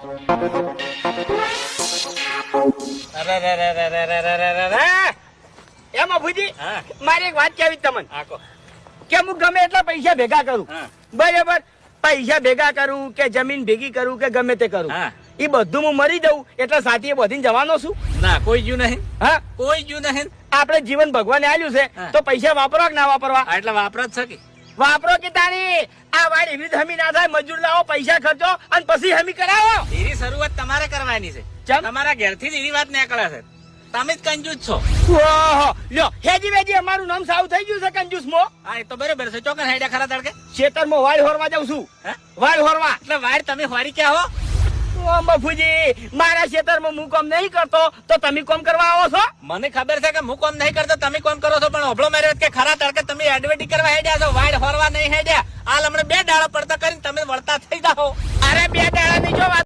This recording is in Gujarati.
એમ અભુજી મારી એક વાત કેવી તમને કે હું ગમે એટલા પૈસા ભેગા કરું બરાબર, પૈસા ભેગા કરું કે જમીન ભેગી કરું કે ગમે તે કરું, એ બધું હું મરી જઉં એટલે સાથે બધીને જવાનો છું? ના, કોઈ જ્યું નહીં. હા, કોઈ જ્યું નહીં. આપણે જીવન ભગવાને આલ્યું છે તો પૈસા વાપરવા કે ના વાપરવા? એટલે વાપરો જ છે. વાપરો કે તારી આ વાડ એવી હમી ના થાય, મજૂર લાવો, પૈસા ખર્ચો અને પછી હમી કરાવો. એની શરૂઆત તમારે કરવાની છે. તમારા ઘેરથી જ એવી વાત નીકળે છે. તમે જ કંજૂસ છો. ઓહો, લ્યો હેજી વેજી અમારું નામ સાવ થઈ ગયું છે કંજૂસ મો. હા, એ તો બરોબર છે. ચોકન હેડ્યા ખરા તડકે ખેતરમાં વાડ હોરવા જાઉં છું. વાડ હોરવા એટલે વાડ તમે હોરી ક્યાં હો? ઓ બાપુજી, મારા ખેતરમાં હું કામ નહીં કરતો તો તમે કામ કરવા આવો છો? મને ખબર છે કે હું કામ નહીં કરતો, તમે કામ કરો છો, પણ ઓભળો માર્યો કે ખરા તડકે તમે એડવર્ટી કરવા હેડ્યા છો, વાડ હોરવા નહીં હેડ્યા. હાલ હમણાં 2 દાડા પડતા કરીને તમે વળતા થઈ જાઓ. અરે 2 દાડા ની જો વાત